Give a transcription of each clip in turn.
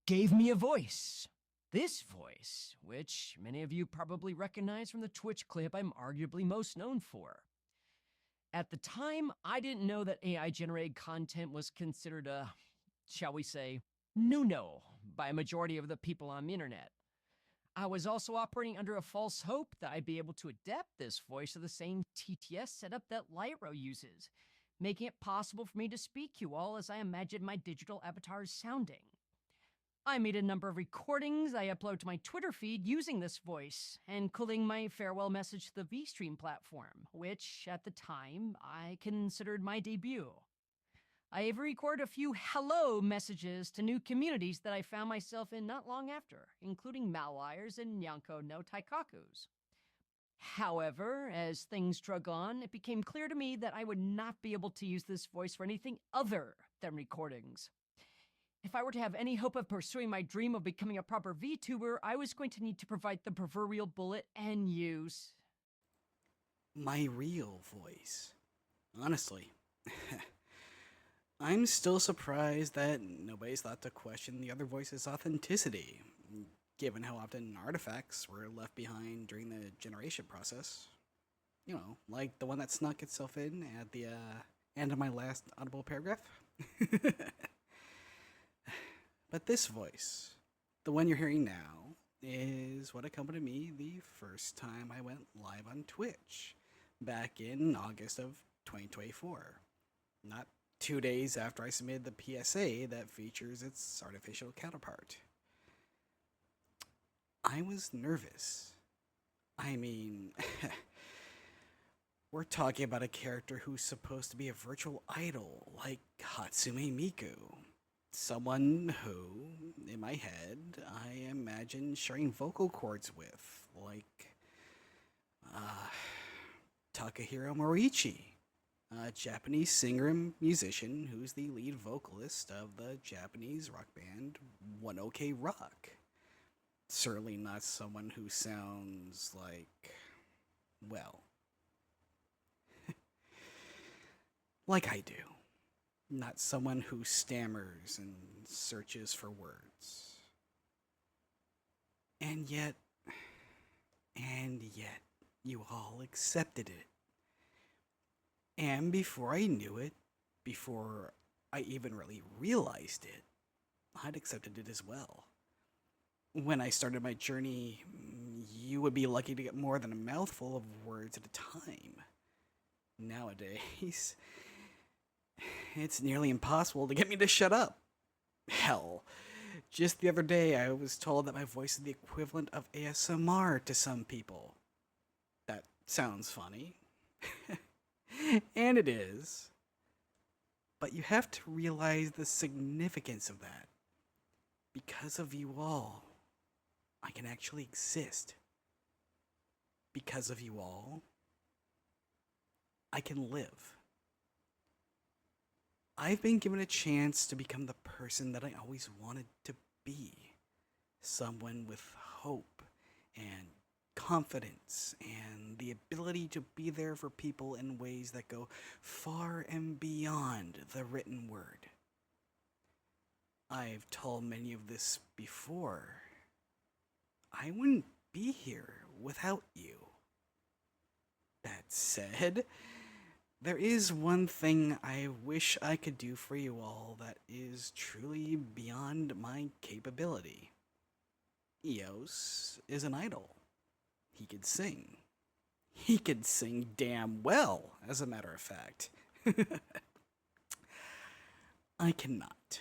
gave me a voice. This voice, which many of you probably recognize from the Twitch clip I'm arguably most known for. At the time, I didn't know that AI-generated content was considered a, shall we say, no-no by a majority of the people on the internet. I was also operating under a false hope that I'd be able to adapt this voice to the same TTS setup that Lyro uses, making it possible for me to speak you all as I imagined my digital avatars sounding. I made a number of recordings I upload to my Twitter feed using this voice, including my farewell message to the VStream platform, which, at the time, I considered my debut. I have recorded a few hello messages to new communities that I found myself in not long after, including Malwires and Nyanko no Taikakus. However, as things drug on, it became clear to me that I would not be able to use this voice for anything other than recordings. If I were to have any hope of pursuing my dream of becoming a proper VTuber, I was going to need to provide the proverbial bullet and use my real voice. Honestly, I'm still surprised that nobody's thought to question the other voice's authenticity, given how often artifacts were left behind during the generation process. You know, like the one that snuck itself in at the end of my last audible paragraph. But this voice, the one you're hearing now, is what accompanied me the first time I went live on Twitch, back in August of 2024. Not 2 days after I submitted the PSA that features its artificial counterpart. I was nervous. I mean, we're talking about a character who's supposed to be a virtual idol, like Hatsume Miku. Someone who, in my head, I imagine sharing vocal cords with, like Takahiro Moriichi, a Japanese singer and musician who's the lead vocalist of the Japanese rock band One OK Rock. Certainly not someone who sounds like, well, like I do. Not someone who stammers and searches for words. And yet, you all accepted it. And before I knew it, before I even really realized it, I'd accepted it as well. When I started my journey, you would be lucky to get more than a mouthful of words at a time. Nowadays, it's nearly impossible to get me to shut up. Hell, just the other day I was told that my voice is the equivalent of ASMR to some people. That sounds funny. And it is. But you have to realize the significance of that. Because of you all, I can actually exist. Because of you all, I can live. I've been given a chance to become the person that I always wanted to be. Someone with hope and confidence and the ability to be there for people in ways that go far and beyond the written word. I've told many of this before. I wouldn't be here without you. That said, there is one thing I wish I could do for you all that is truly beyond my capability. Eos is an idol. He could sing. He could sing damn well, as a matter of fact. I cannot.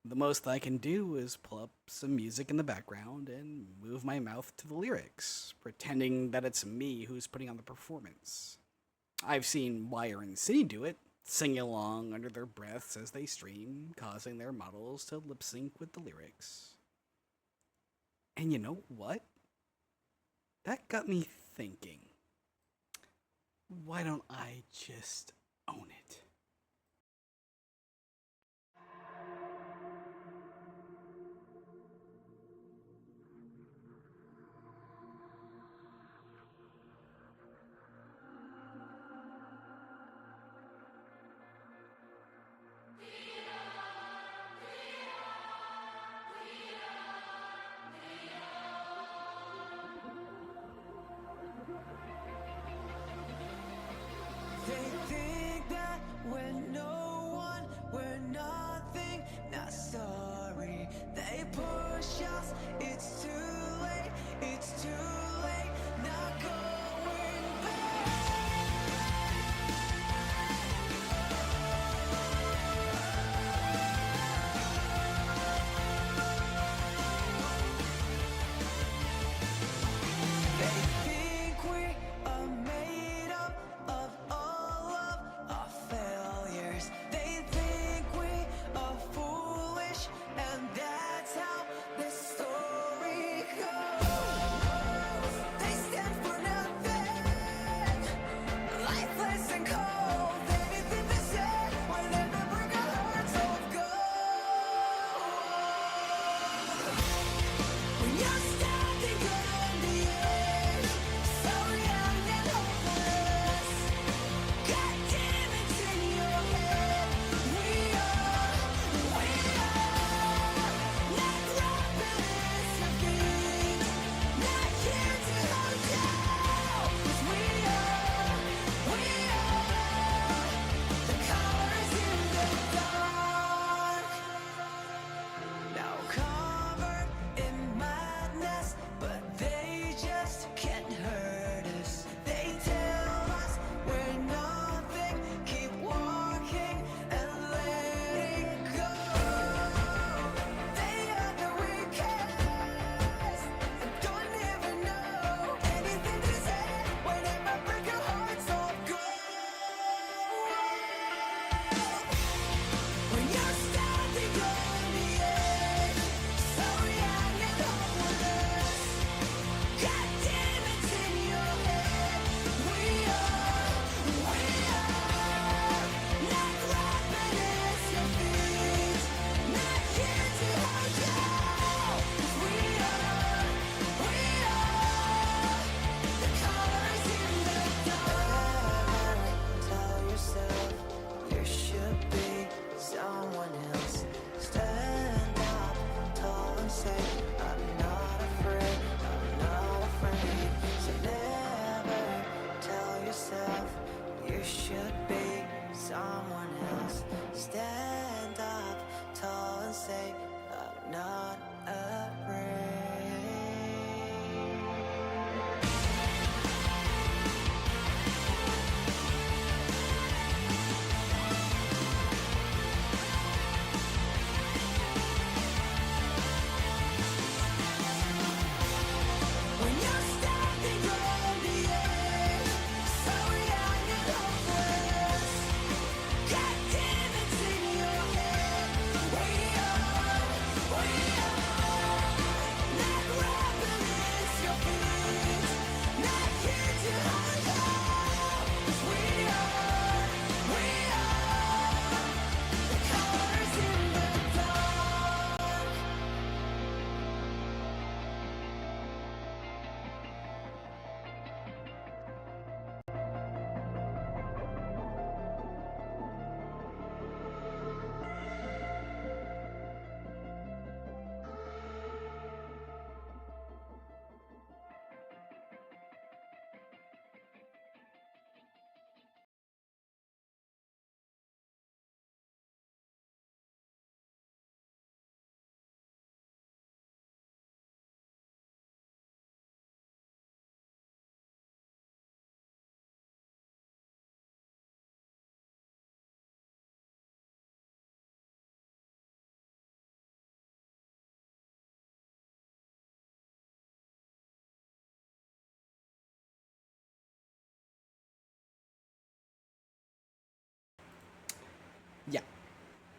The most I can do is pull up some music in the background and move my mouth to the lyrics, pretending that it's me who's putting on the performance. I've seen Wire and City do it, singing along under their breaths as they stream, causing their models to lip sync with the lyrics. And you know what? That got me thinking. Why don't I just own it?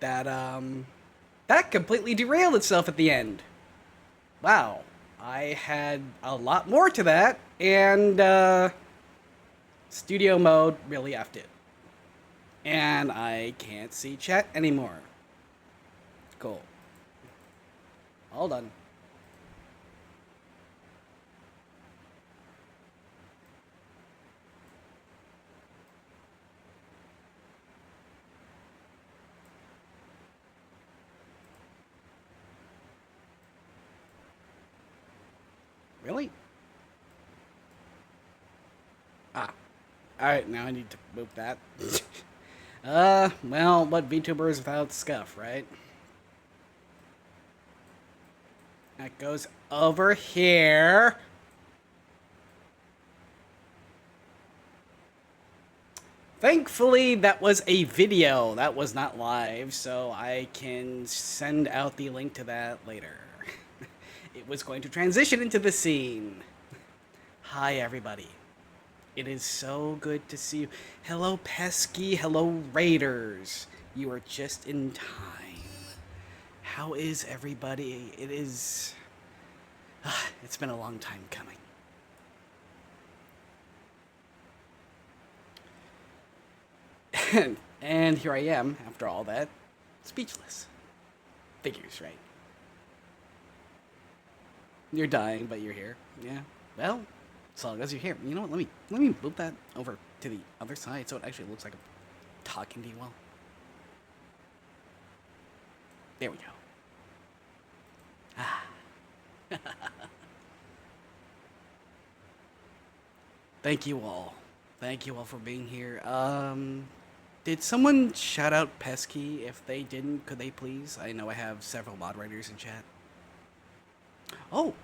that that completely derailed itself at the end. Wow, I had a lot more to that, and studio mode really effed it. And I can't see chat anymore. Cool. All done. Really? Ah. Alright, now I need to move that. Well, what VTubers without scuff, right? That goes over here. Thankfully, that was a video. That was not live, so I can send out the link to that later. It was going to transition into the scene. Hi, everybody. It is so good to see you. Hello, Pesky. Hello, Raiders. You are just in time. How is everybody? It is... it's been a long time coming. And here I am, after all that, speechless. Figures, right? You're dying, but you're here. Yeah. Well, as long as you're here. You know what? Let me move that over to the other side so it actually looks like I'm talking to you well. There we go. Ah. Thank you all. Thank you all for being here. Did someone shout out Pesky? If they didn't, could they please? I know I have several moderators in chat. Oh!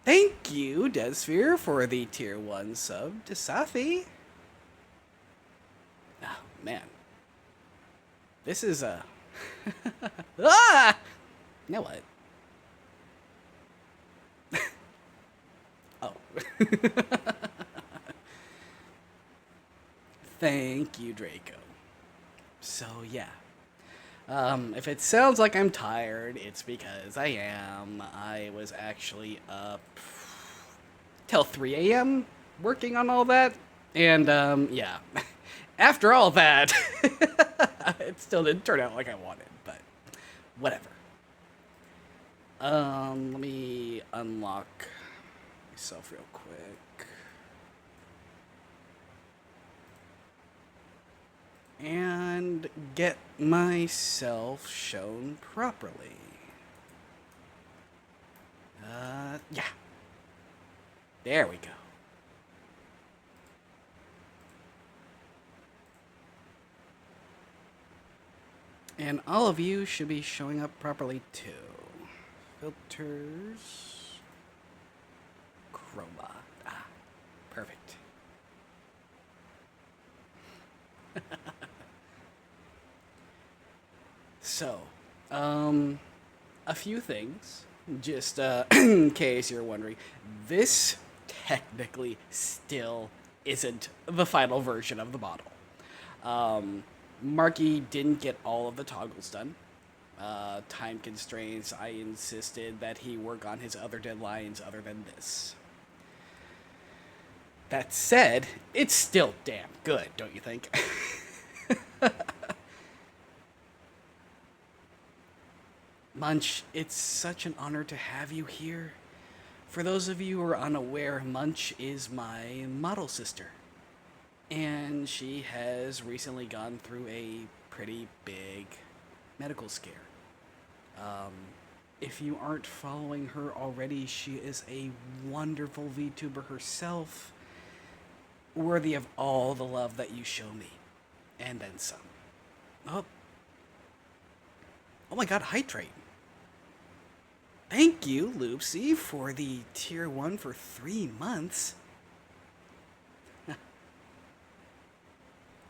Thank you, Deadsphere, for the tier 1 sub to Safi. Oh, man. This is a... ah! Now what? Oh. Thank you, Draco. So, yeah. If it sounds like I'm tired, it's because I am. I was actually up till 3 a.m. working on all that. And, yeah. After all that, it still didn't turn out like I wanted, but whatever. Let me unlock myself real quick. And get myself shown properly. Yeah. There we go. And all of you should be showing up properly too. Filters. Chroma. Ah, perfect. So, a few things, just in case you're wondering. This technically still isn't the final version of the model. Marky didn't get all of the toggles done. Time constraints, I insisted that he work on his other deadlines other than this. That said, it's still damn good, don't you think? Munch, it's such an honor to have you here. For those of you who are unaware, Munch is my model sister. And she has recently gone through a pretty big medical scare. If you aren't following her already, she is a wonderful VTuber herself, worthy of all the love that you show me, and then some. Oh my god, hydrate. Thank you, Loopsy, for the tier 1 for 3 months.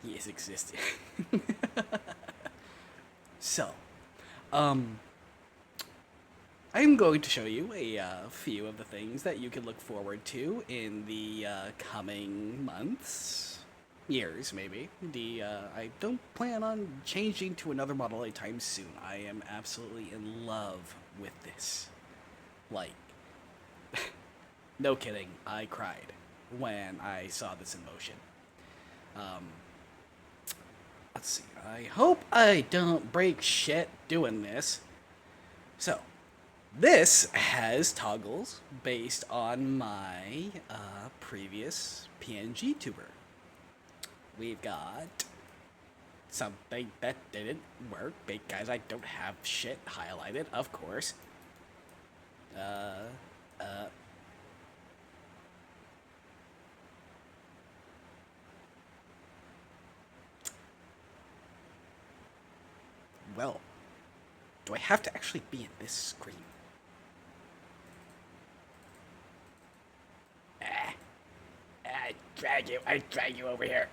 He is existing. So, I'm going to show you a few of the things that you can look forward to in the coming months. years, maybe. I don't plan on changing to another model anytime soon. I am absolutely in love with this. Like, no kidding, I cried when I saw this in motion. Let's see, I hope I don't break shit doing this. So, this has toggles based on my previous PNG tuber. We've got something that didn't work because I don't have shit highlighted, of course. Well, do I have to actually be in this screen? I drag you over here.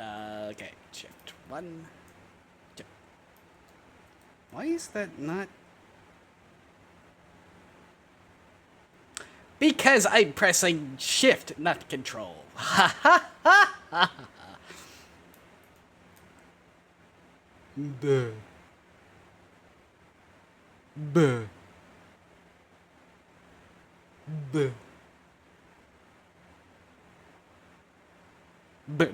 Okay, shift 1. Why is that not? Because I'm pressing shift, not control. Ha ha ha ha. Buh. Buh. Buh. Buh.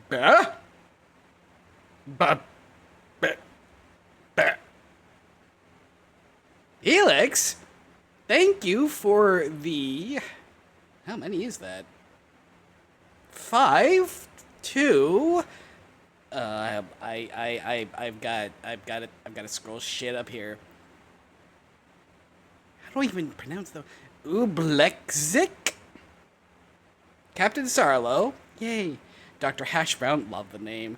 Buh. Buh. Buh. Helix, thank you for the. How many is that? 5, 2. I've got to scroll shit up here. How do I even pronounce the Ublexic? Captain Sarlo, yay. Dr. Hash Brown, love the name.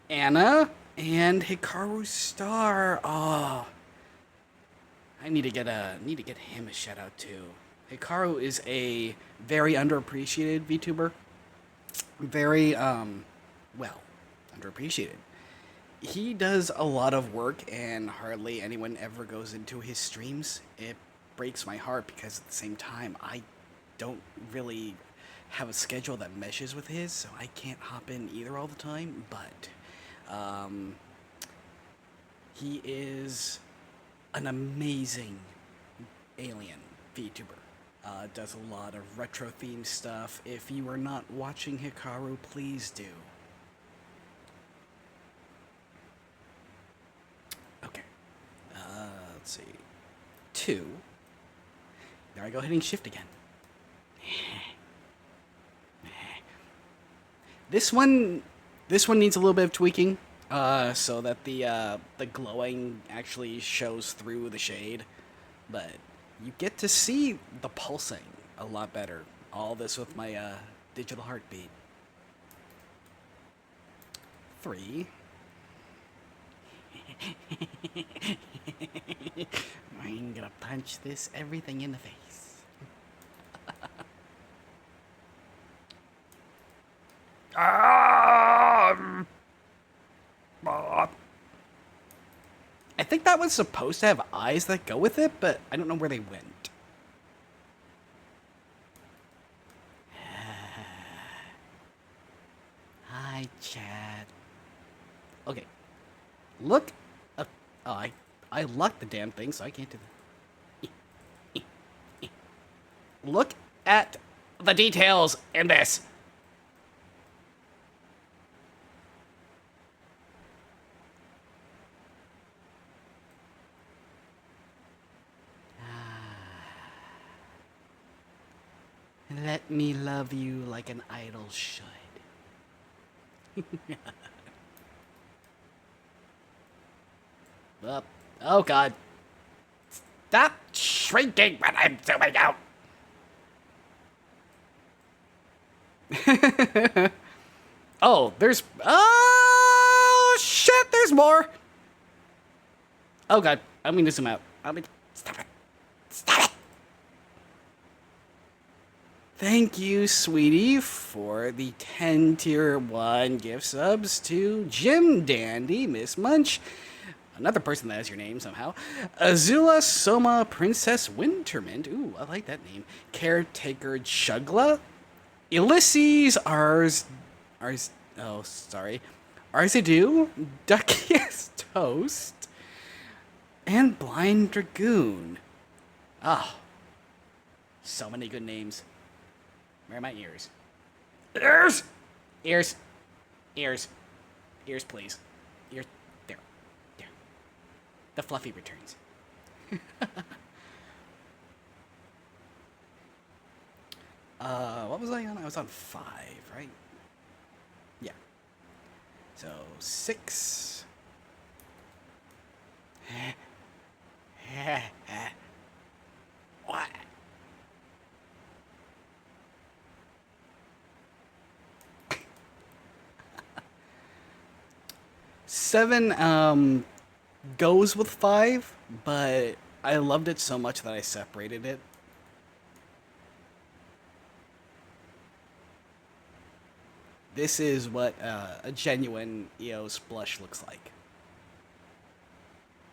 Anna and Hikaru Star. Oh, I need to get him a shout out too. Hikaru is a very underappreciated VTuber. Very well, underappreciated. He does a lot of work and hardly anyone ever goes into his streams. It breaks my heart because at the same time I don't really have a schedule that meshes with his, so I can't hop in either all the time, but he is an amazing alien VTuber. Does a lot of retro themed stuff. If you are not watching Hikaru, please do. Okay. Let's see. 2. There I go, hitting shift again. This one needs a little bit of tweaking, so that the glowing actually shows through the shade, but you get to see the pulsing a lot better. All this with my digital heartbeat. 3. I'm gonna punch this everything in the face. I think that was supposed to have eyes that go with it, but I don't know where they went. Hi, chat. Okay. Look. Oh, I locked the damn thing, so I can't do that. Look at the details in this. Let me love you like an idol should. Oh God. Stop shrinking when I'm zooming out. Oh, there's... Oh, shit, there's more. Oh God, I'm gonna zoom out. Stop it. Stop it. Thank you, sweetie, for the 10 tier 1 gift subs to Jim Dandy, Miss Munch, another person that has your name somehow, Azula Soma Princess Wintermint, ooh, I like that name, Caretaker Chugla, Ulysses, Arzadu, Duckiest Toast, and Blind Dragoon. Ah, so many good names. Where are my ears? Ears! Ears. Ears. Ears, please. Ears. There. There. The fluffy returns. What was I on? I was on 5, right? Yeah. So 6. What? 7 goes with 5, but I loved it so much that I separated it. This is what a genuine EOS blush looks like.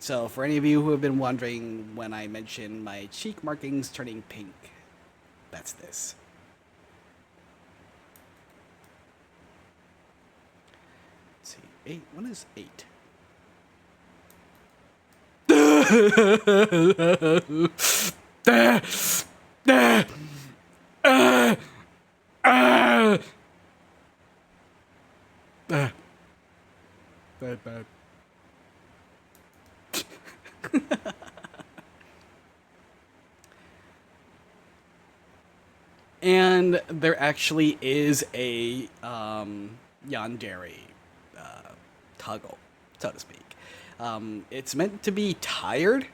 So for any of you who have been wondering when I mention my cheek markings turning pink, that's this. Let's see, 8. What is 8? Bad. And there actually is a yandere toggle, so to speak. It's meant to be tired,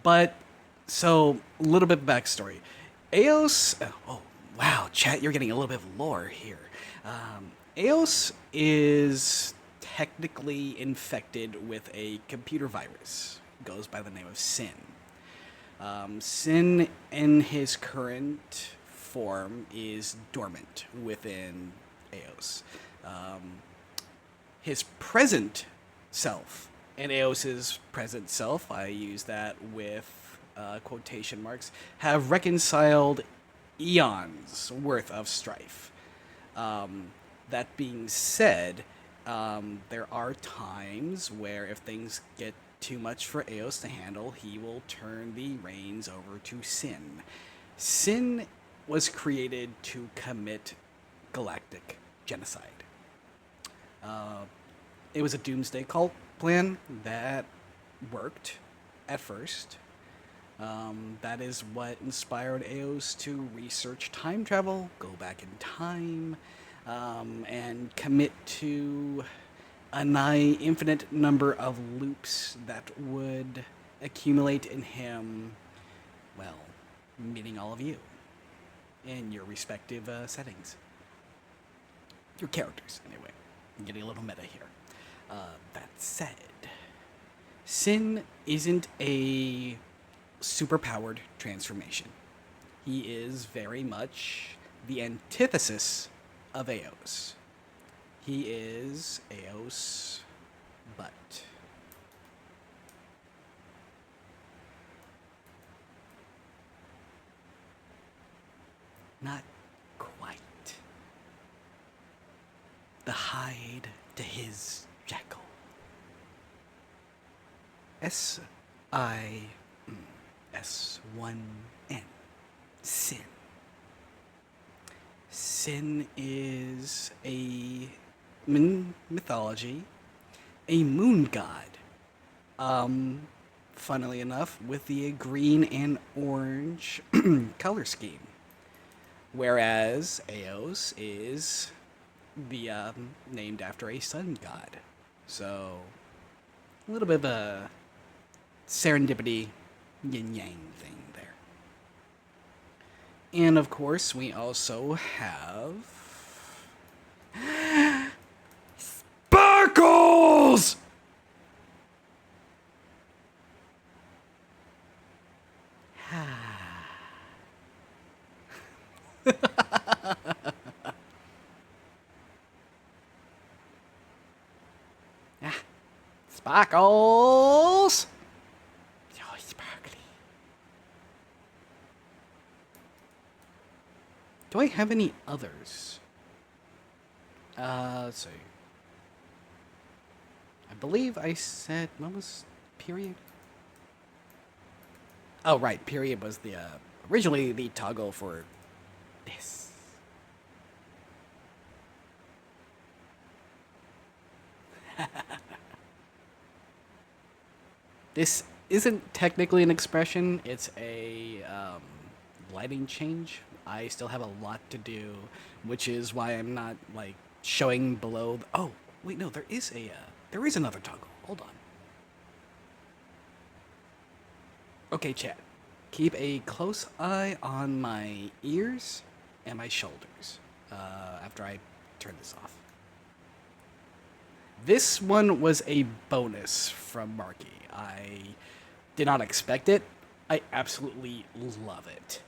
but so a little bit of backstory. Eos, oh wow, chat, you're getting a little bit of lore here. Eos is technically infected with a computer virus. It goes by the name of Sin. Sin, in his current form, is dormant within Eos. His present self, and Eos's present self, I use that with quotation marks, have reconciled eons worth of strife. That being said, there are times where if things get too much for Eos to handle, he will turn the reins over to Sin. Sin was created to commit galactic genocide. It was a doomsday cult plan that worked at first. That is what inspired Eos to research time travel, go back in time, and commit to a nigh infinite number of loops that would accumulate in him, well, meeting all of you in your respective settings. Your characters, anyway. I'm getting a little meta here. That said, Sin isn't a superpowered transformation. He is very much the antithesis of Eos. He is Eos, but not quite. The hide to his jackal. S-I-S-1-N. Sin. Sin is a mythology, a moon god. Funnily enough, with the green and orange color scheme. Whereas Eos is the named after a sun god. So a little bit of a serendipity yin-yang thing there. And of course, we also have Sparkles! Sparkles! So sparkly. Do I have any others? Let's see. I believe I said, what was period? Oh, right. Period was the, originally the toggle for this. This isn't technically an expression. It's a lighting change. I still have a lot to do, which is why I'm not like showing below. Oh, wait, no, there is another toggle. Hold on. Okay, chat. Keep a close eye on my ears and my shoulders after I turn this off. This one was a bonus from Marky. I did not expect it. I absolutely love it.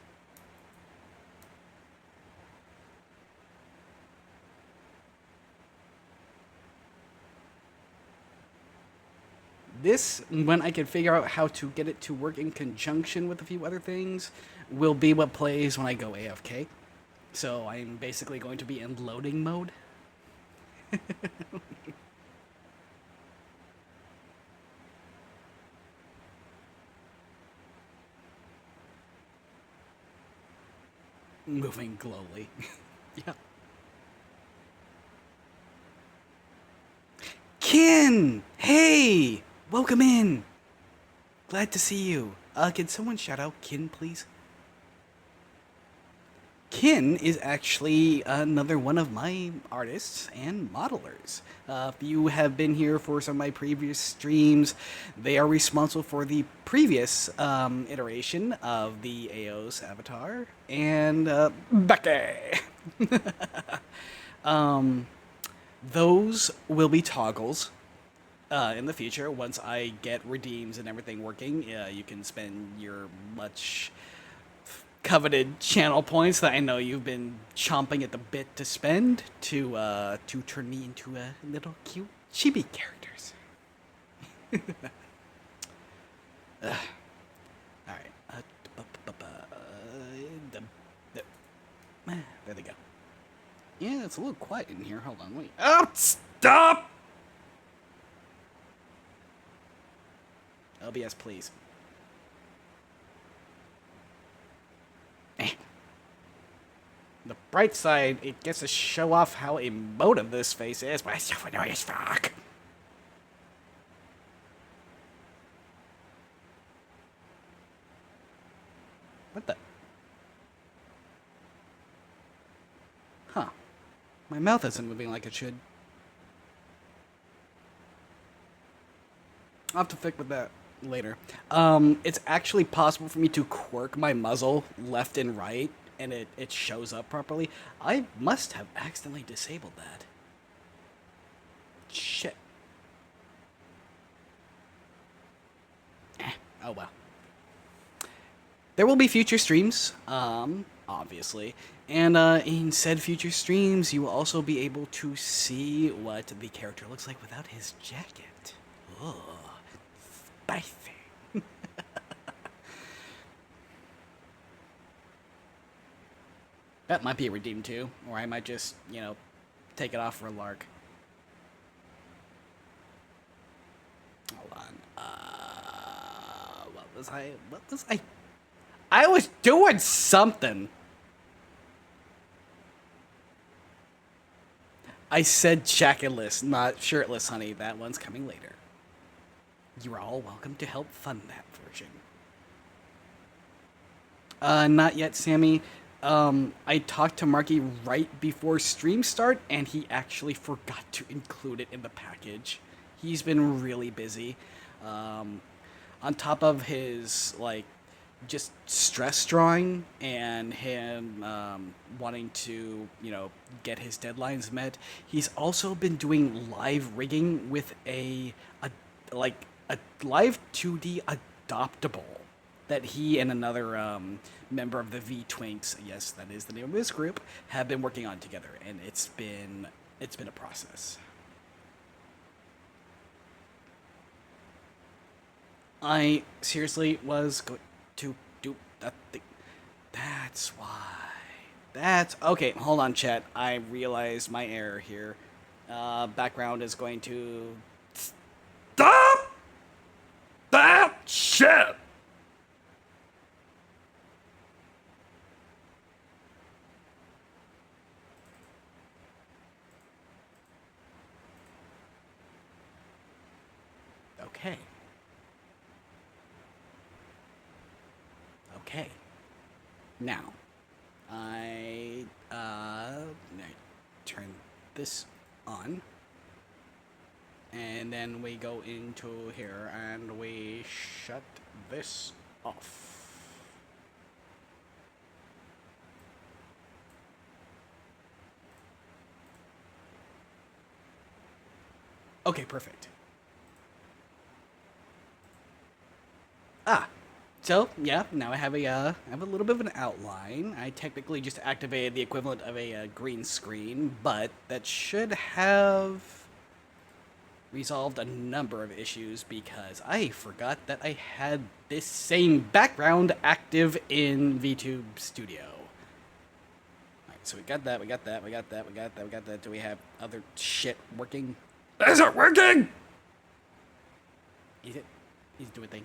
This, when I can figure out how to get it to work in conjunction with a few other things, will be what plays when I go AFK. So I'm basically going to be in loading mode. Moving glowly. Yeah. Kin! Hey! Welcome in! Glad to see you. Can someone shout out Kin, please? Kin is actually another one of my artists and modelers. If you have been here for some of my previous streams, they are responsible for the previous iteration of the AO's avatar. And Becky! Those will be toggles in the future. Once I get redeems and everything working, you can spend your much coveted channel points that I know you've been chomping at the bit to spend to turn me into a little cute chibi characters. All right. There they go. Yeah, it's a little quiet in here. Hold on, wait. Oh, stop! OBS, please. The bright side, it gets to show off how emotive this face is, but it's so annoying as fuck. What the? Huh. My mouth isn't moving like it should. I'll have to fix with that later. It's actually possible for me to quirk my muzzle left and right, and it shows up properly. I must have accidentally disabled that. Shit. Oh well. There will be future streams, obviously. And in said future streams, you will also be able to see what the character looks like without his jacket. Ugh. Spicy. That might be a redeem too, or I might just, take it off for a lark. Hold on. What was I? I was doing something. I said jacketless, not shirtless, honey. That one's coming later. You're all welcome to help fund that version. Not yet, Sammy. I talked to Marky right before stream start, and he actually forgot to include it in the package. He's been really busy. On top of his, just stress drawing and him wanting to, get his deadlines met, he's also been doing live rigging with a Live2D adoptable that he and another member of the V-Twinks, yes, that is the name of this group, have been working on together, and it's been a process. I seriously was going to do that thing. That's why. That's okay. Hold on, chat. I realized my error here. Background is going to stop that shit. Okay. Okay. Now, I turn this on, and then we go into here and we shut this off. Okay, perfect. So yeah, now I have a little bit of an outline. I technically just activated the equivalent of a green screen, but that should have resolved a number of issues because I forgot that I had this same background active in VTube Studio. Alright, so we got that, we got that, we got that, we got that, we got that. Do we have other shit working? Is it working? Is it? He's doing a thing.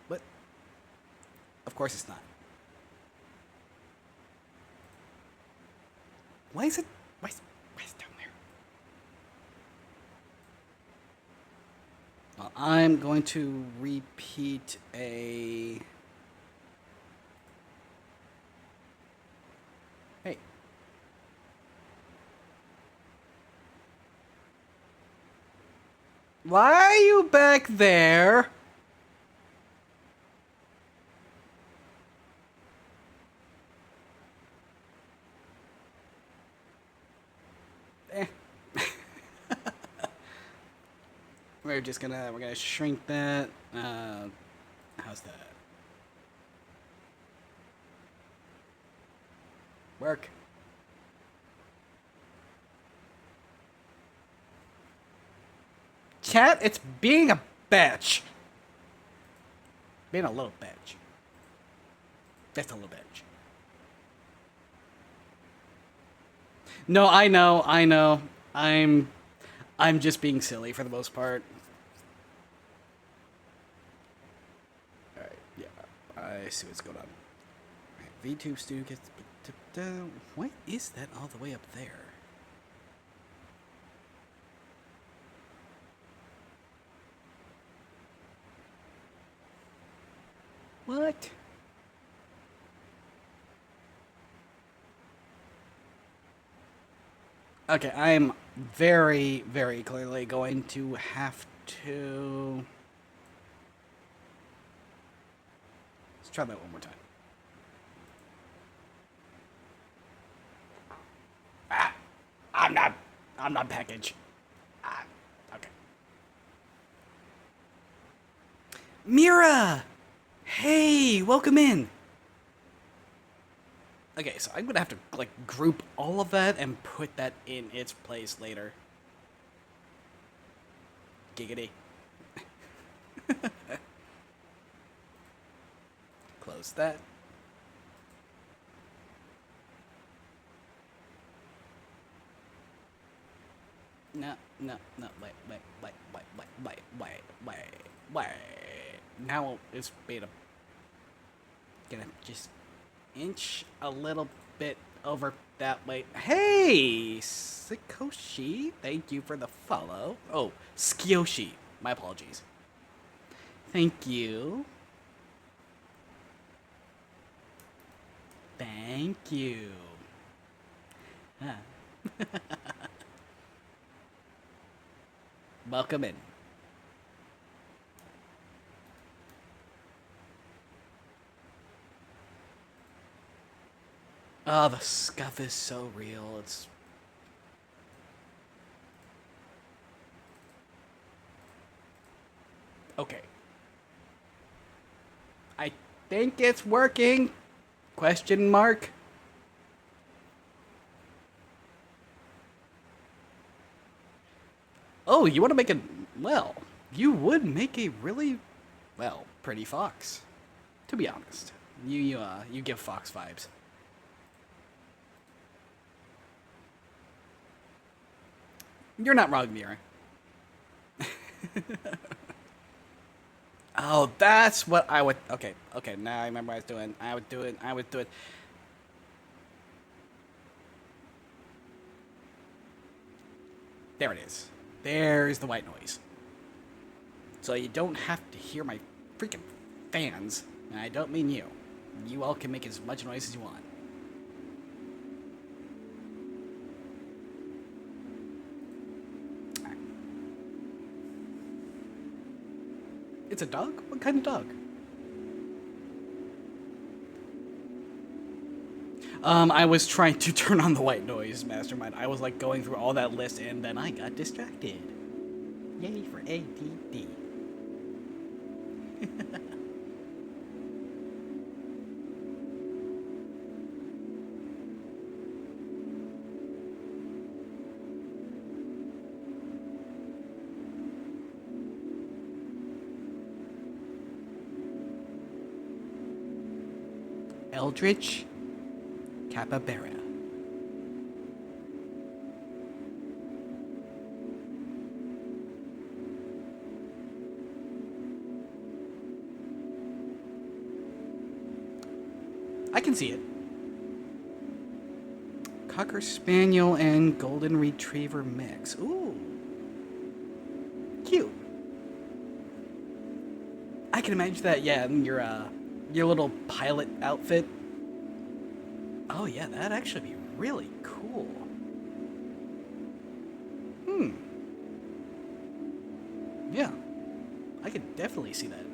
But of course it's not. Why is it down there? Well, I'm going to repeat a... Hey. Why are you back there? We're gonna shrink that. How's that? Work. Chat, it's being a bitch. Being a little bitch. Just a little bitch. No, I know. I'm just being silly for the most part. Alright, yeah. I see what's going on. Right, VTube Studio gets... What is that all the way up there? What? Okay, I'm very, very clearly going to have to... Let's try that one more time. I'm not package. Okay. Mira! Hey, welcome in. Okay, so I'm gonna have to like group all of that and put that in its place later. Giggity. Close that. No, wait. Now it's beta. Gonna just inch a little bit over that way. Hey, Sikoshi, thank you for the follow. Oh, Skyoshi, my apologies. Thank you. Thank you. Huh. Welcome in. Oh, the scuff is so real. It's... Okay. I think it's working. Question mark. Oh, you want to make it... Well, you would make a really well, pretty fox. To be honest, you give fox vibes. You're not wrong, Mira. Oh, that's what I would. Okay, now I remember what I was doing. I would do it. There it is. There's the white noise. So you don't have to hear my freaking fans. And I don't mean you. You all can make as much noise as you want. It's a dog? What kind of dog? I was trying to turn on the white noise, Mastermind. I was like going through all that list and then I got distracted. Yay for ADD. Eldritch Capybara. I can see it. Cocker Spaniel and Golden Retriever mix. Ooh. Cute. I can imagine that, yeah, in your little pilot outfit. Oh yeah, that'd actually be really cool. Yeah, I could definitely see that.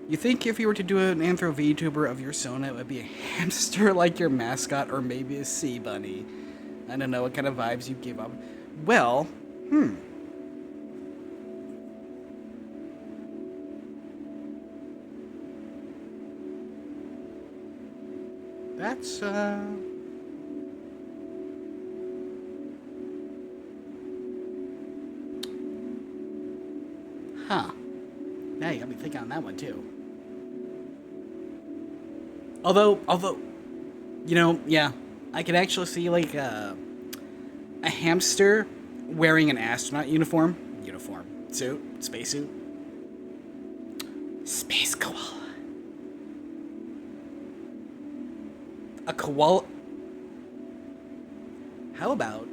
You think if you were to do an anthro VTuber of your Sona, it would be a hamster like your mascot, or maybe a sea bunny? I don't know what kind of vibes you give off. Well, That's, Huh. Yeah, you got me thinking on that one, too. Although, you know, yeah, I could actually see, like, a hamster wearing an astronaut suit, spacesuit. Space koala. A koala. How about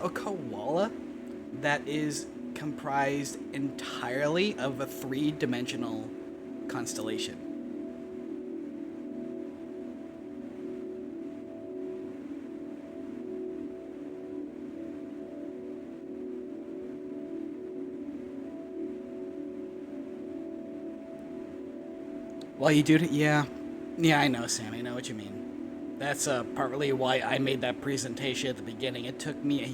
a koala that is comprised entirely of a 3-dimensional constellation? Well, you do it, yeah. Yeah, I know, Sam. I know what you mean. That's partly why I made that presentation at the beginning. It took me a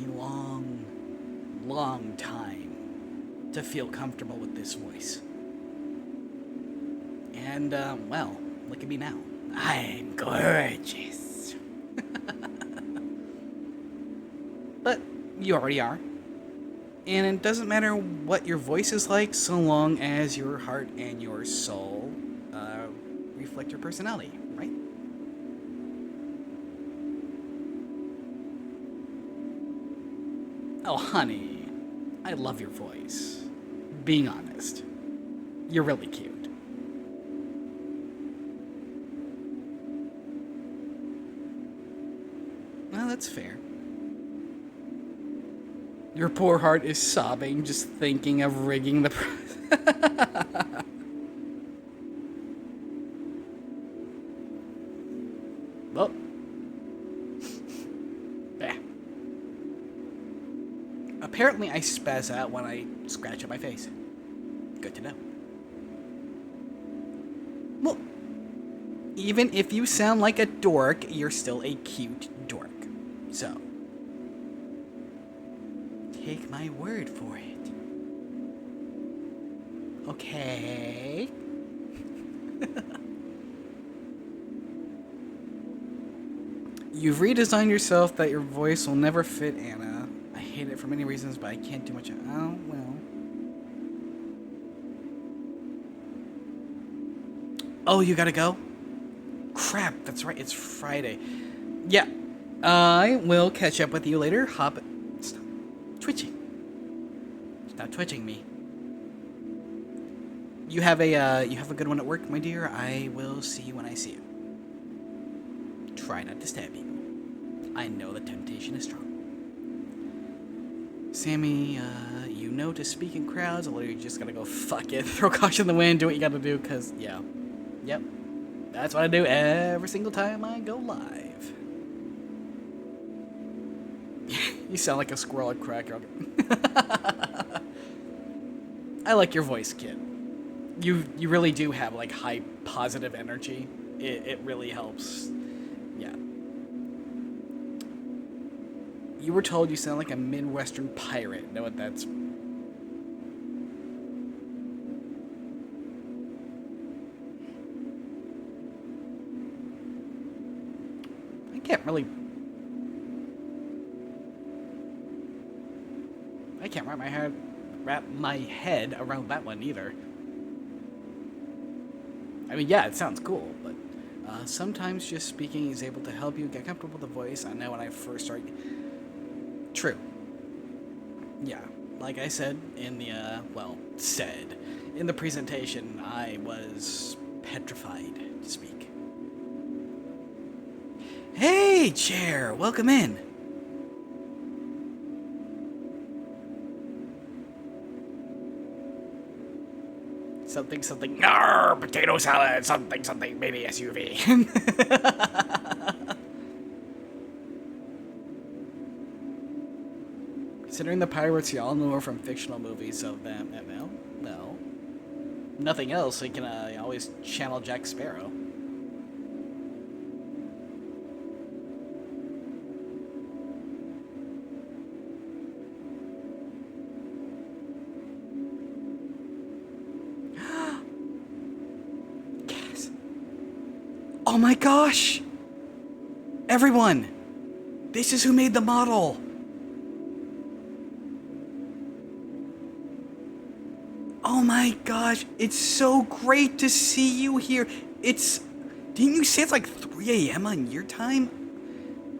long time to feel comfortable with this voice. And, well, look at me now. I'm gorgeous. But you already are. And it doesn't matter what your voice is like, so long as your heart and your soul reflect your personality, right? Oh, honey, I love your voice. Being honest, you're really cute. Well, that's fair. Your poor heart is sobbing just thinking of rigging the Well, apparently I spaz out when I scratch at my face. Good to know. Well, even if you sound like a dork, you're still a cute dork. So, take my word for it. Okay? You've redesigned yourself that your voice will never fit Anna. I hate it for many reasons, but I can't do much. Oh, well. Oh, you gotta go? Crap, that's right, it's Friday. Yeah, I will catch up with you later. Stop twitching. Stop twitching me. You have a good one at work, my dear. I will see you when I see you. Try not to stab people. I know the temptation is strong. Sammy, you know to speak in crowds, or you just gotta go fuck it. Throw caution in the wind, do what you gotta do, cause yeah. Yep. That's what I do every single time I go live. You sound like a squirrel at Cracker. I like your voice, kid. You really do have like high positive energy. It really helps. Yeah. You were told you sound like a Midwestern pirate. Know what that's... I can't wrap my head around that one either. I mean, yeah, it sounds cool, but sometimes just speaking is able to help you get comfortable with the voice. I know when I first started... True. Yeah, like I said in the, in the presentation, I was petrified to speak. Hey, Chair, welcome in. Something, potato salad, something, baby SUV. Considering the pirates y'all know are from fictional movies of them, well, nothing else, you can always channel Jack Sparrow. Oh my gosh! Everyone! This is who made the model! Oh my gosh, it's so great to see you here. Didn't you say it's like 3 a.m. on your time?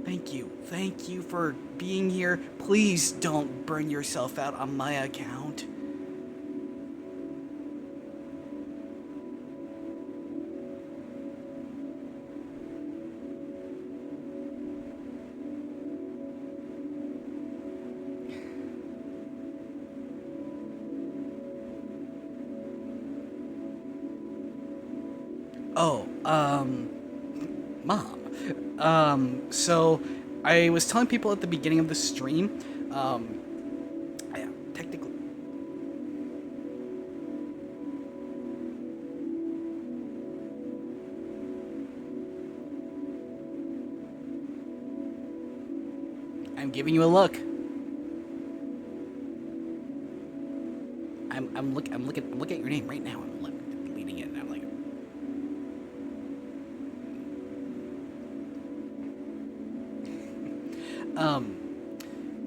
Thank you for being here. Please don't burn yourself out on my account. Oh, Mom. So I was telling people at the beginning of the stream, yeah, technically. I'm giving you a look. I'm looking at your name right now. I'm deleting it and I'm like,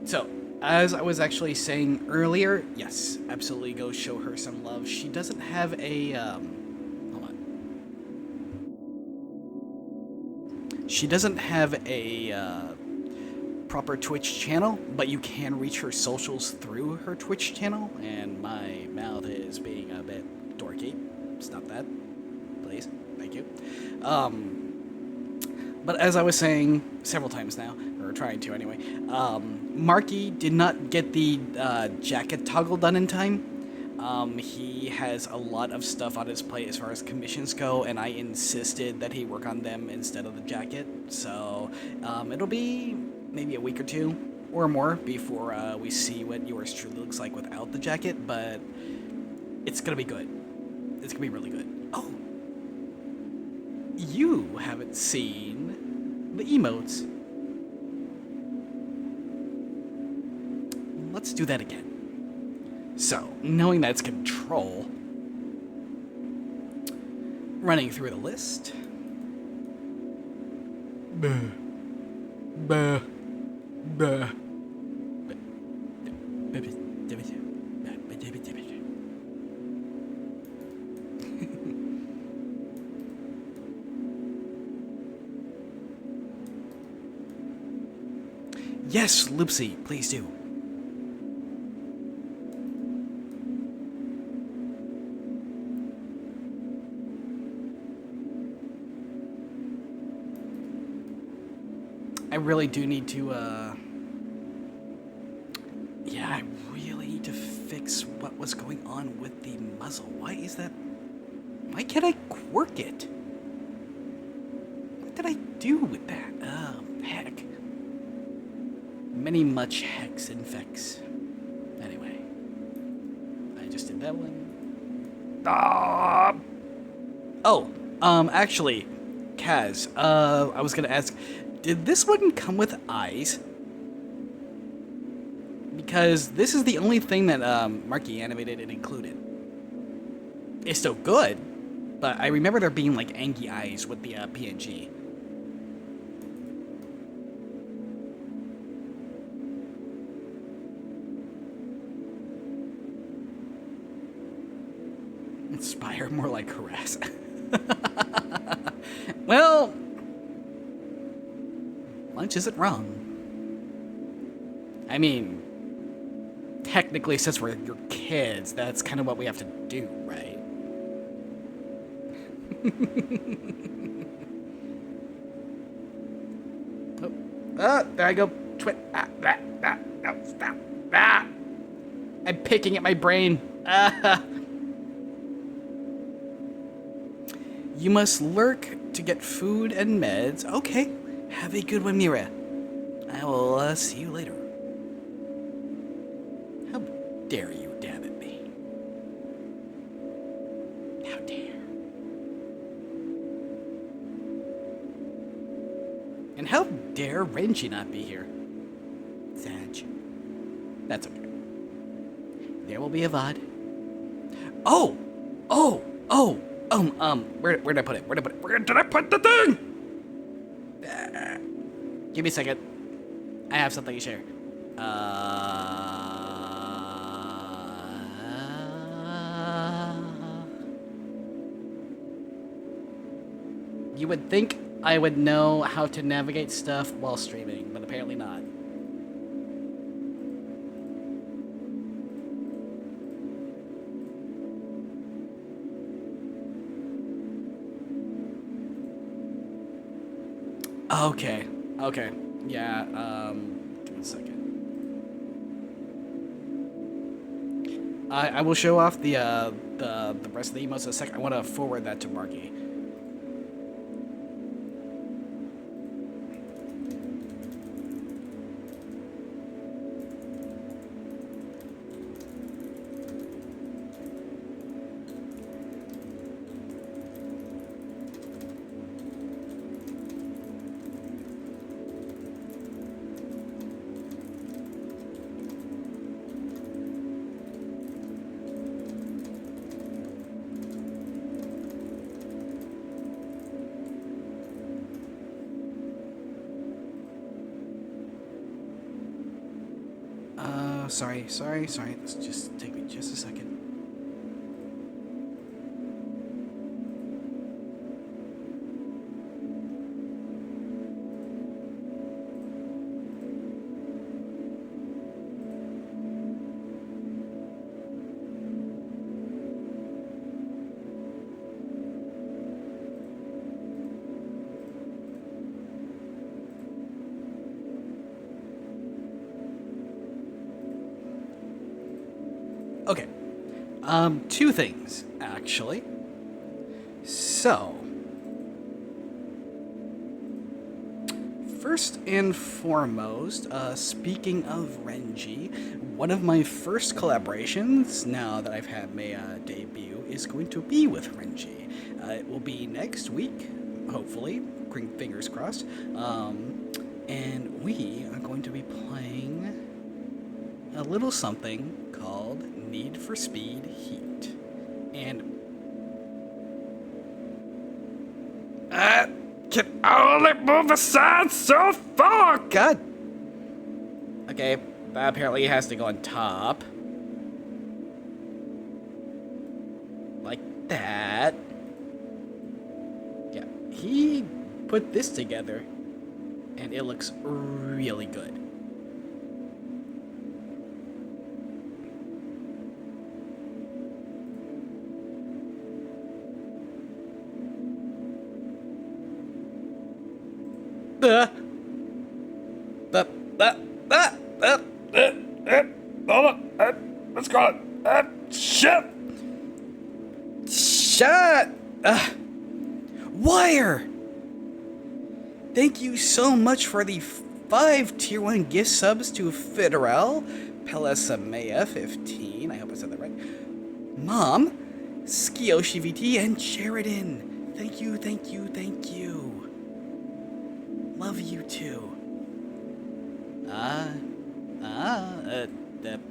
so, as I was actually saying earlier, yes, absolutely go show her some love. She doesn't have a, hold on. She doesn't have a, proper Twitch channel, but you can reach her socials through her Twitch channel, and my mouth is being a bit dorky. Stop that, please. Thank you. But as I was saying several times now, or trying to anyway, Marky did not get the jacket toggle done in time. He has a lot of stuff on his plate as far as commissions go, and I insisted that he work on them instead of the jacket. So it'll be maybe a week or two or more before we see what yours truly looks like without the jacket, but it's gonna be good. It's gonna be really good. Oh, you haven't seen the emotes. Let's do that again. So, knowing that's control, running through the list. Yes, Loopsy, please do. I really do need to, yeah, I really need to fix what was going on with the muzzle. Why is that? Why can't I quirk it? What did I do with that? Oh, heck. Many much hex infects. Anyway, I just did that one. Ah! Oh, actually, Kaz, I was gonna ask, did this one come with eyes? Because this is the only thing that Marky animated and included. It's still good, but I remember there being like angry eyes with the PNG. Inspire, more like harass. Well, lunch isn't wrong. I mean, technically, since we're your kids, that's kind of what we have to do, right? Oh, there I go. No, stop. I'm picking at my brain. You must lurk to get food and meds. Okay, have a good one, Mira. I will see you later. How dare you dab at me? How dare. And how dare Renji not be here? Sag. That's okay. There will be a VOD. Oh! Where did I put it? Where did I put the thing? Give me a second. I have something to share. You would think I would know how to navigate stuff while streaming, but apparently not. Okay. Yeah, give me a second. I will show off the rest of the emotes in a second. I want to forward that to Marky. Sorry. Let's just take me just a second. Okay. Two things, actually. So, first and foremost, speaking of Renji, one of my first collaborations, now that I've had my debut, is going to be with Renji. It will be next week, hopefully, fingers crossed, and we are going to be playing a little something called Need for Speed Heat. And can only move aside so far. God. Okay, apparently it has to go on top. Like that. Yeah, he put this together, and it looks really good. Let's go. Shut. Wire. Thank you so much for the 5 tier 1 gift subs to Federal, Pelesamea 15. I hope I said that right. Mom, Skioshi VT, and Sheridan. Thank you, thank you, thank you. Love you too.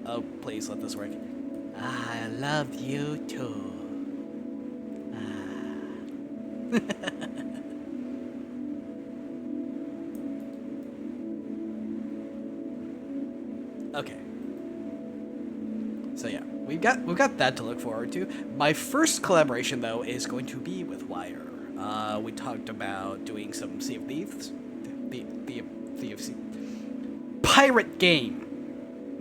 Oh, please let this work. I love you too. Okay. So yeah, we've got that to look forward to. My first collaboration though is going to be with Wire. We talked about doing some Sea of Thieves, pirate game.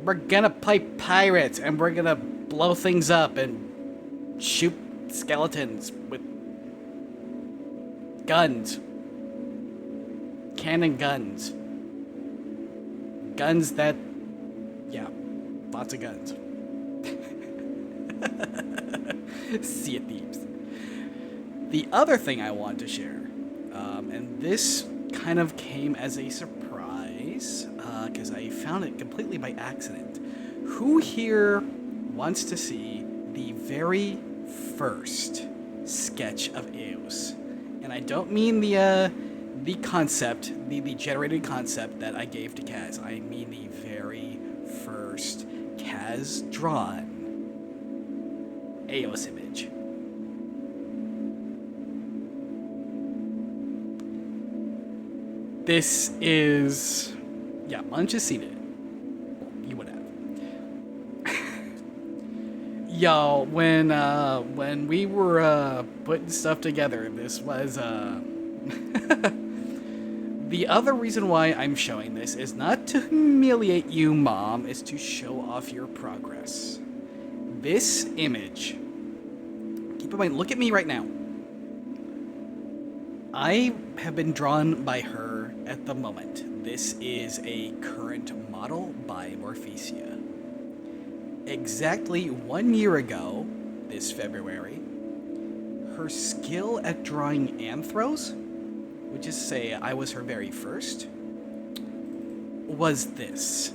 We're gonna play pirates and we're gonna blow things up and shoot skeletons with guns. Cannon guns. Guns that, yeah, lots of guns. Sea of Thieves. The other thing I want to share, and this kind of came as a surprise, because I found it completely by accident. Who here wants to see the very first sketch of Eos? And I don't mean the concept, the generated concept that I gave to Kaz. I mean the very first Kaz drawn Eos image. This is, yeah, Munch has seen it. You would have. Y'all, when we were putting stuff together, this was the other reason why I'm showing this is not to humiliate you, Mom, is to show off your progress. This image, keep in mind, look at me right now. I have been drawn by her at the moment. This is a current model by Morphesia. Exactly 1 year ago, this February, her skill at drawing anthros, which is to say I was her very first, was this.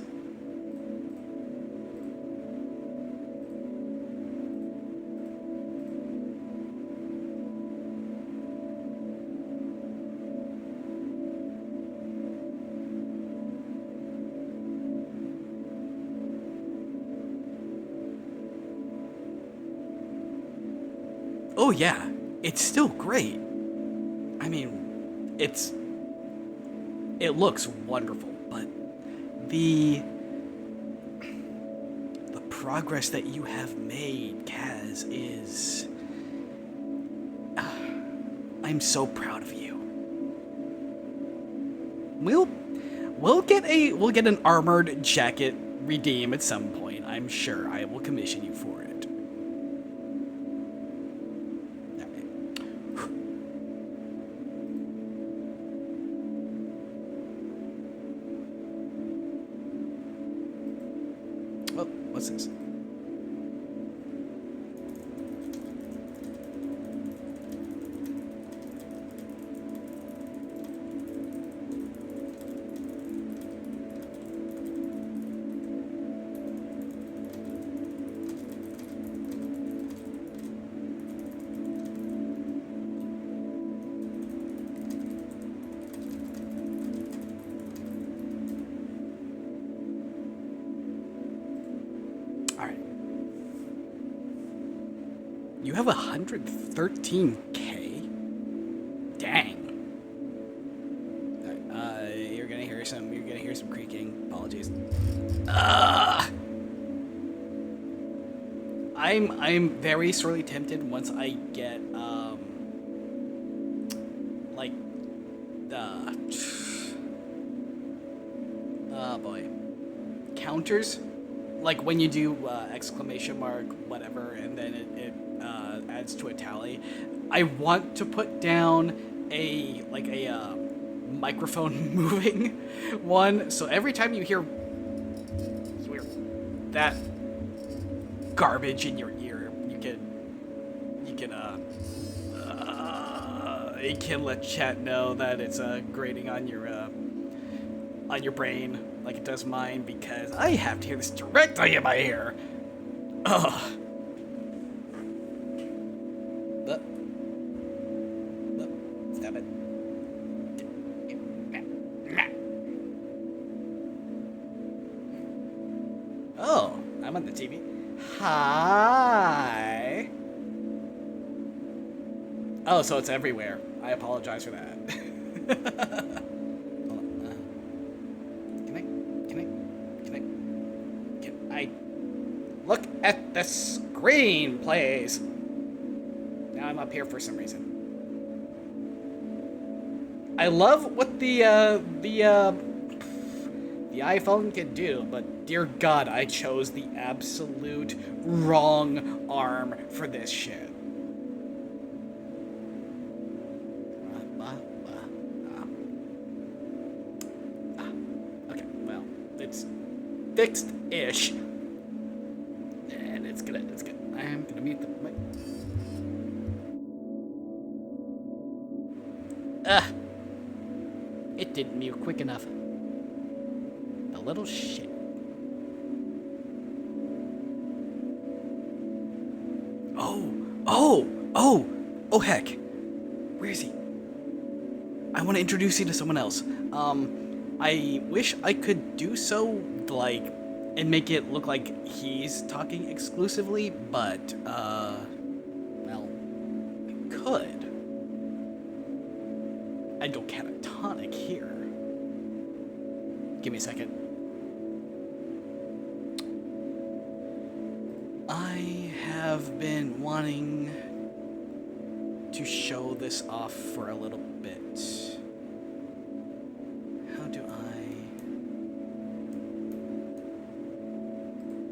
Oh yeah, it's still great. I mean, it looks wonderful, but the progress that you have made, Kaz, is I'm so proud of you. We'll get an armored jacket redeem at some point. I'm sure I will commission you for it. Oh, what's this? Alright. You have 113K? Dang. Alright, you're gonna hear some creaking. Apologies. I'm very sorely tempted once I get like oh boy, counters, like when you do exclamation mark whatever and then it adds to a tally. I want to put down a microphone moving one. So every time you hear that garbage in your ear, you can let chat know that it's grating on your brain like it does mine, because I have to hear this directly in my ear. Ugh. Stop it. Oh, I'm on the TV. Hi. Oh, so it's everywhere. I apologize for that. Hold on. Can I look at the screen, please? Now I'm up here for some reason. I love what the iPhone can do, but dear God, I chose the absolute wrong arm for this shit. Okay, well, it's fixed-ish. And it's good. I'm gonna mute the mic. It didn't mute quick enough. The little shit. Oh, heck. Where is he? I want to introduce you to someone else. I wish I could do so, like, and make it look like he's talking exclusively, but, well, I could. I'd go catatonic here. Give me a second. I have been wanting to show this off for a little bit. How do I...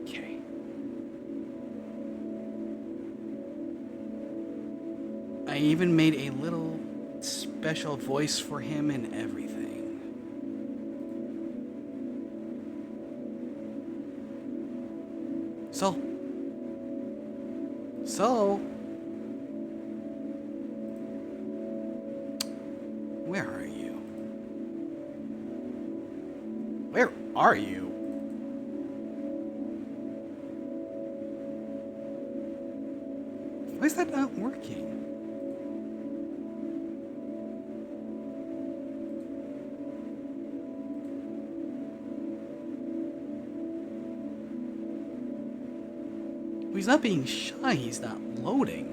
Okay. I even made a little special voice for him and everything. So, where are you? Where are you? Why is that not working? He's not being shy, he's not loading.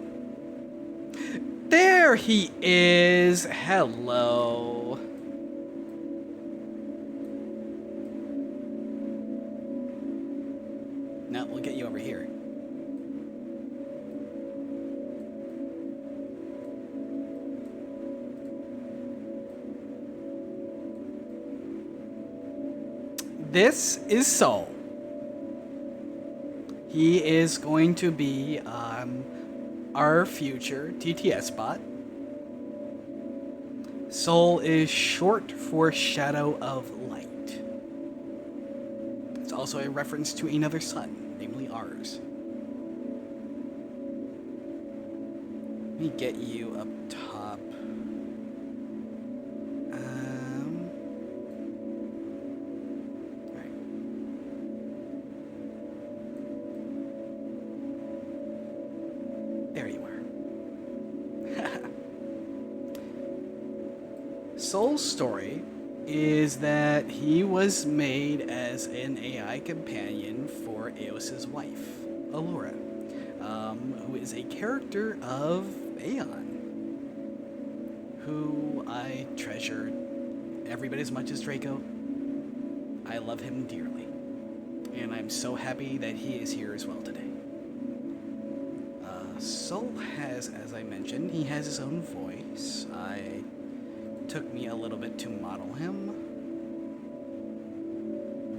There he is! Hello. Now we'll get you over here. This is Soul. He is going to be our future TTS bot. Soul is short for Shadow of Light. It's also a reference to another sun, namely ours. Let me get you up top. Soul's story is that he was made as an AI companion for Eos's wife, Allura, who is a character of Aeon, who I treasure every bit as much as Draco. I love him dearly, and I'm so happy that he is here as well today. Soul has, as I mentioned, he has his own voice. Took me a little bit to model him.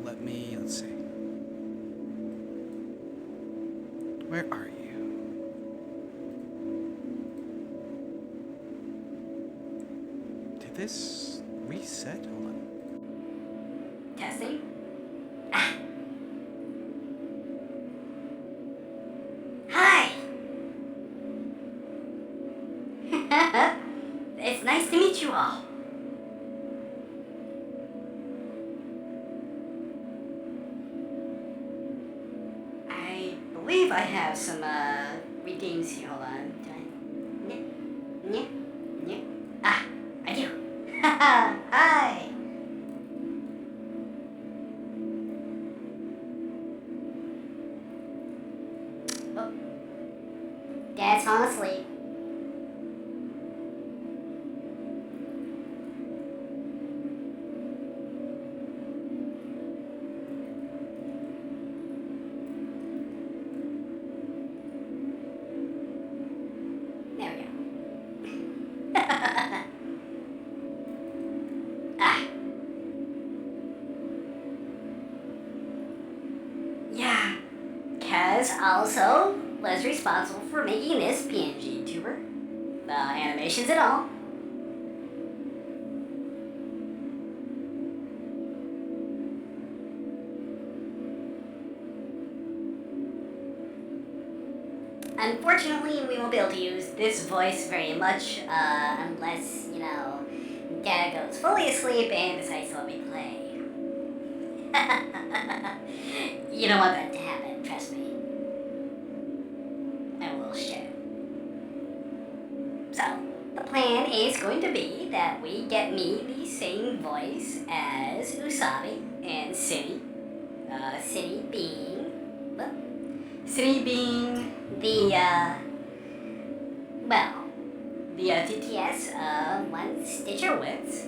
Let's see. Where are you? Did this reset? Hold on. Testing. Hi. It's nice to meet you all. I believe I have some redeems here. Hold on. Ah, I do. Hi. Oh. Dad's falling asleep. There we go. Ah. Yeah. Kaz also was responsible for making this PNG tuber. The animations and all. Unfortunately, we won't be able to use this voice very much unless, you know, Dad goes fully asleep and decides to let me play. You don't want that to happen, trust me. I will show. So, the plan is going to be that we get me the same voice as Usabi and City. City being the, TTS one Stitcher Wits.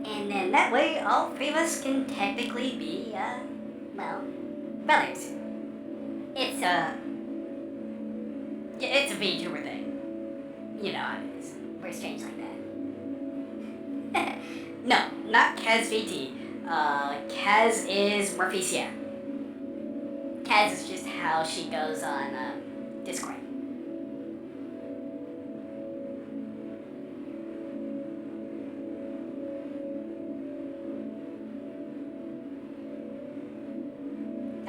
And then that way all three of us can technically be, brothers. It's a VTuber thing. You know how it is. We're strange like that. No, not Kaz VT. Kaz is Morphesia. Kaz is just how she goes on Discord.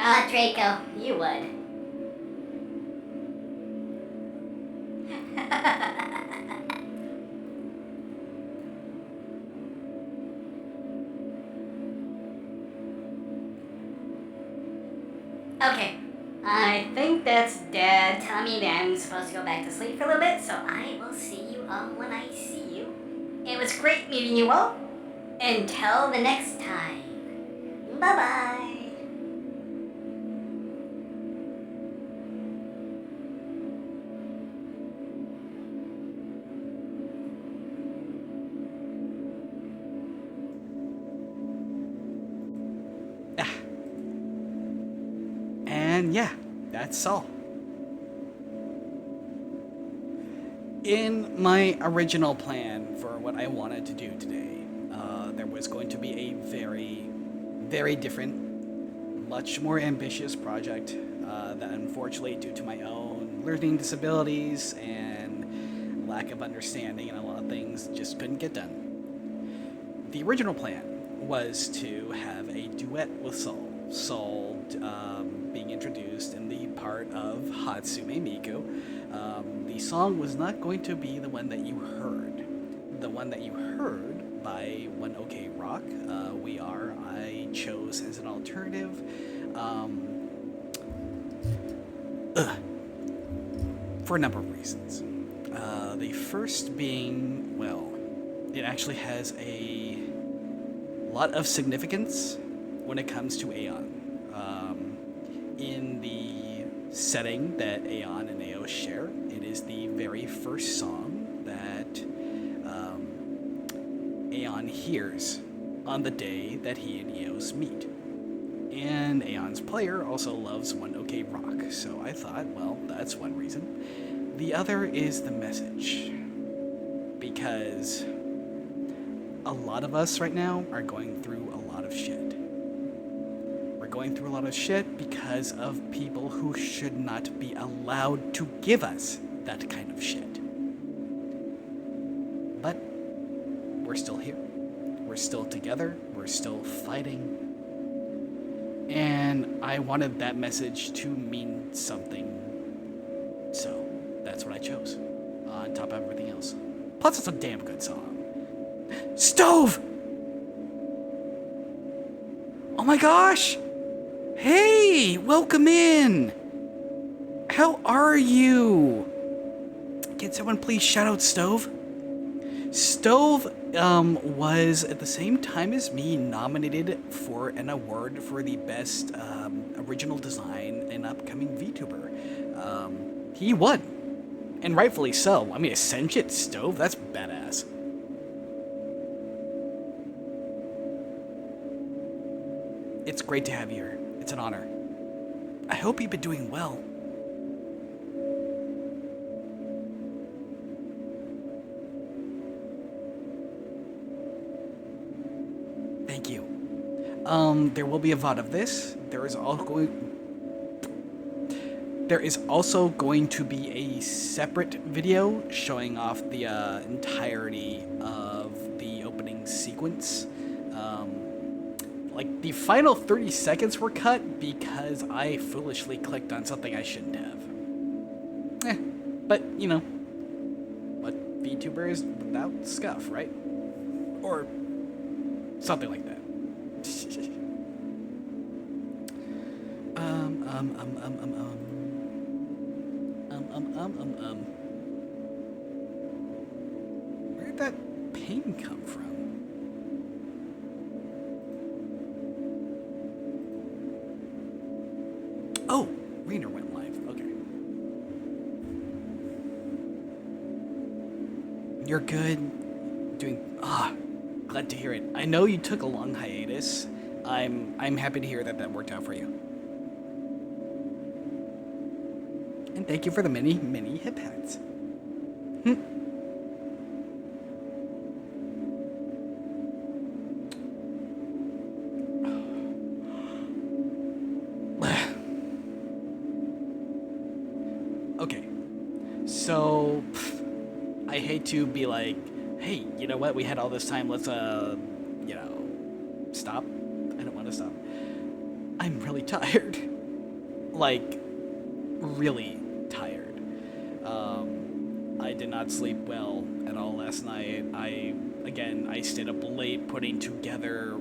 Ah, Draco, you would. Okay, I think that's Dad telling me that I'm supposed to go back to sleep for a little bit, so I will see you all when I see you. It was great meeting you all. Until the next time. Bye-bye. And yeah, that's all. In my original plan for what I wanted to do today, there was going to be a very, very different, much more ambitious project that unfortunately, due to my own learning disabilities and lack of understanding and a lot of things, just couldn't get done. The original plan was to have a duet with Sol. Sol being introduced in the part of Hatsume Miku. The song was not going to be the one that you heard. The one that you heard by One OK Rock, We Are, I chose as an alternative. For a number of reasons. The first being, well, it actually has a lot of significance when it comes to Aeon. In the setting that Aeon and Ao share, it is the very first song that Aeon hears on the day that he and Eos meet. And Aeon's player also loves One OK Rock, so I thought, well, that's one reason. The other is the message. Because a lot of us right now are going through a lot of shit. We're going through a lot of shit because of people who should not be allowed to give us that kind of shit. But we're still here. we're still together, we're still fighting. And I wanted that message to mean something. So that's what I chose, on top of everything else. Plus, it's a damn good song. Stove! Oh my gosh! Hey, welcome in! How are you? Can someone please shout out Stove? Stove was at the same time as me nominated for an award for the best original design in upcoming VTuber. He won, and rightfully so. I mean, a sentient stove, that's badass. It's great to have you here. It's an honor. I hope you've been doing well. Thank you. There will be a VOD of this. There is also going to be a separate video showing off the entirety of the opening sequence. Like, the final 30 seconds were cut because I foolishly clicked on something I shouldn't have. But, you know, what VTuber is without scuff, right? Or something like that. Where did that pain come from? Oh, Rainer went live. Okay. You're good. Glad to hear it. I know you took a long hiatus. I'm happy to hear that worked out for you. And thank you for the many hip hats. Okay. So, I hate to be like, hey, you know what? We had all this time. Let's, stop. I don't want to stop. I'm really tired. Like, really tired. I did not sleep well at all last night. I stayed up late putting together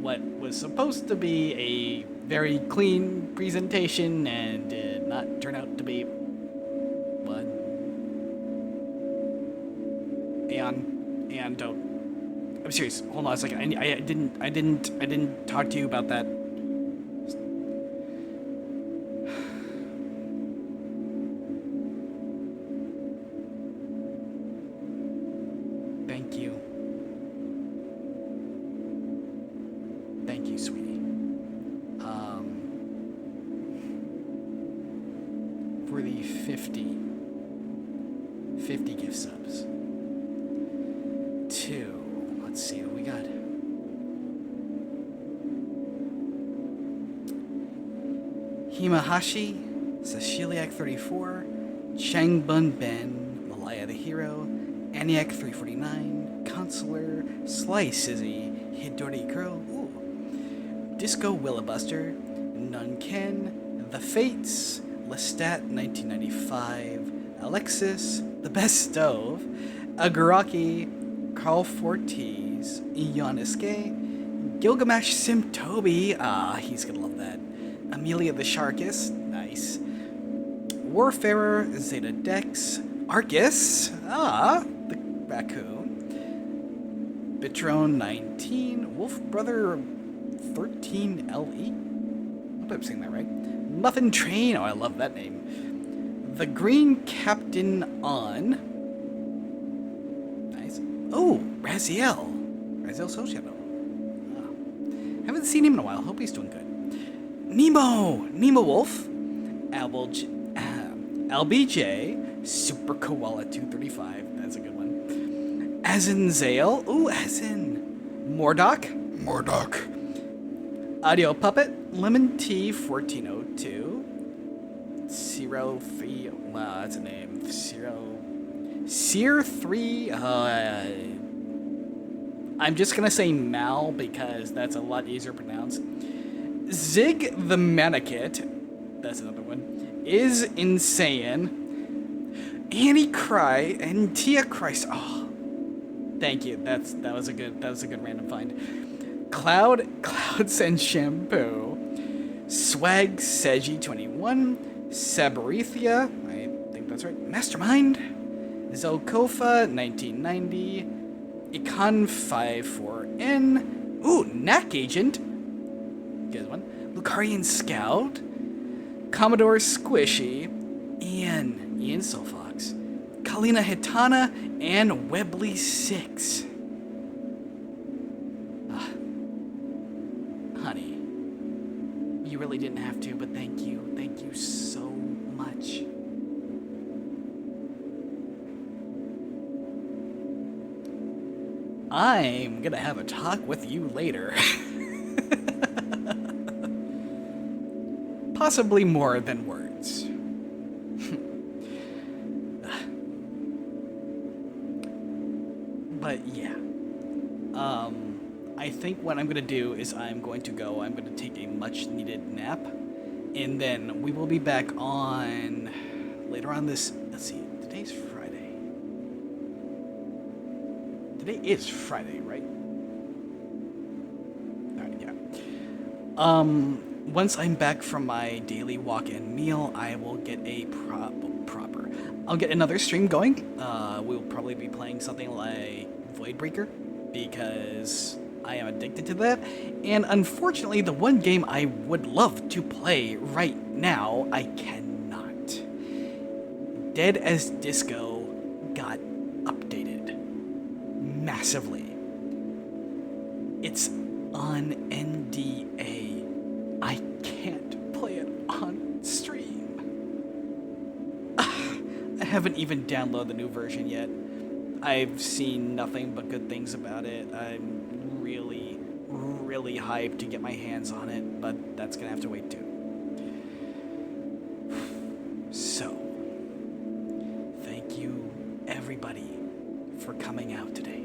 what was supposed to be a very clean presentation and did not turn out to be what? And don't. I'm serious. Hold on a second. I didn't talk to you about that. Thank you. Thank you, sweetie. For the 50 gift subs. 2. Let's see what we got. Himahashi, Sashiliak34, Changbun Ben, Malaya the Hero, Aniak 349, Consular, Slice Izzy, Hidori Girl, Disco Willabuster, Nunken, The Fates, Lestat 1995, Alexis, The Best Stove, Agaraki, Carl Fortes, Ioniske, Gilgamesh Simtobi, he's gonna love that. Amelia the Sharkus, nice. Warfarer, Zeta Dex, Arcus, the raccoon. Bitrone 19, Wolf Brother 13LE. I hope I'm saying that right. Muffin Train, I love that name. The Green Captain on. Nice. Oh, Raziel Sociano. Haven't seen him in a while. Hope he's doing good. Nemo Wolf, LBJ, Super Koala 235. That's a good one. Azinzale. Ooh, Azin. Mordock. Audio Puppet, Lemon T 1402. 03. Wow, that's a name. Sear 3. I'm just gonna say Mal because that's a lot easier to pronounce. Zig the Manakit, that's another one, is insane. Annie Cry and Tia Christ. Oh, thank you. That was a good random find. Clouds and Shampoo, Swag Seji 21, Sabarithia, I think that's right. Mastermind, Zelkofa 1990, Econ 54N. Ooh, Knack Agent. Good one. Lucarian Scout, Commodore Squishy, Ian Silfox, Kalina Hitana, and Webley6. Honey, you really didn't have to, but thank you. Thank you so much. I'm gonna have a talk with you later. Possibly more than words. But yeah. I think what I'm gonna do is I'm going to take a much needed nap, and then we will be back on later on this. Let's see, today's Friday. Today is Friday, right? Alright, yeah. Once I'm back from my daily walk-in meal, I will get a proper. I'll get another stream going. We'll probably be playing something like Voidbreaker, because I am addicted to that. And unfortunately, the one game I would love to play right now, I cannot. Dead as Disco got updated massively. It's on NDA. I can't play it on stream. I haven't even downloaded the new version yet. I've seen nothing but good things about it. I'm really, really hyped to get my hands on it, but that's gonna have to wait too. So, thank you everybody for coming out today.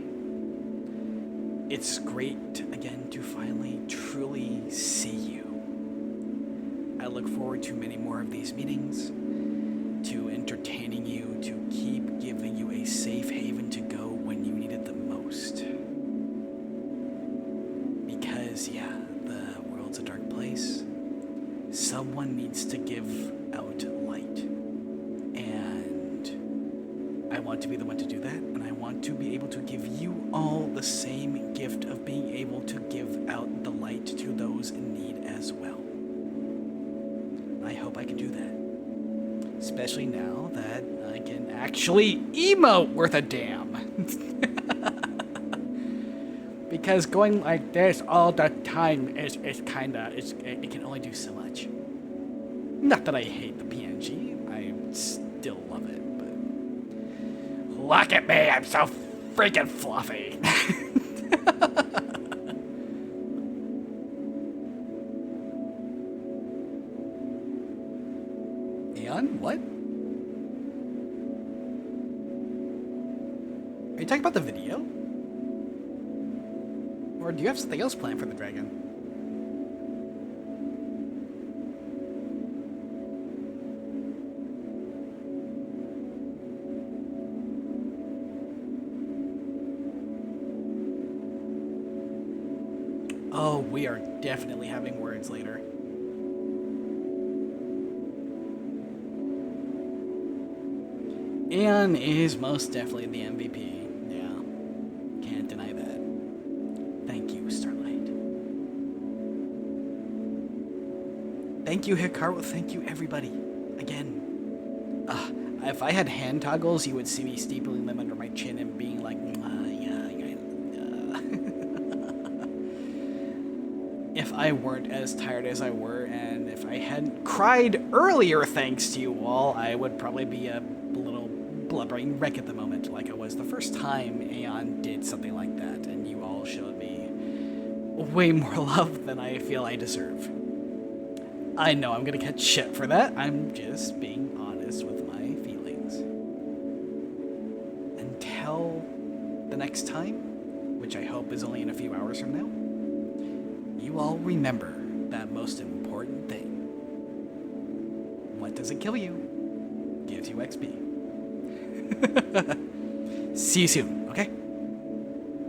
It's great again to finally truly see you. I look forward to many more of these meetings, to entertaining you, to keep giving you a safe haven to go when you need it the most. Because, yeah, the world's a dark place. Someone needs to give out light. And I want to be the one to do that, and I want to be able to give you all the same gift of being able to give out the light to those in need as well. I hope I can do that. Especially now that I can actually emote worth a damn. Because going like this all the time is kinda, it can only do so much. Not that I hate the PNG, I still love it, but... Look at me, I'm so freaking fluffy. What? Are you talking about the video? Or do you have something else planned for the dragon? Oh, we are definitely having words later. Anne is most definitely the MVP. Yeah. Can't deny that. Thank you, Starlight. Thank you, Hikaru. Thank you, everybody. Again. If I had hand toggles, you would see me stapling them under my chin and being like, If I weren't as tired as I were, and if I hadn't cried earlier thanks to you all, I would probably be a little blubbering wreck at the moment, like I was the first time Aeon did something like that, and you all showed me way more love than I feel I deserve. I know I'm gonna catch shit for that. I'm just being honest with my feelings. Until the next time, which I hope is only in a few hours from now, you all remember that most important thing. What doesn't kill you gives you XP. See you soon.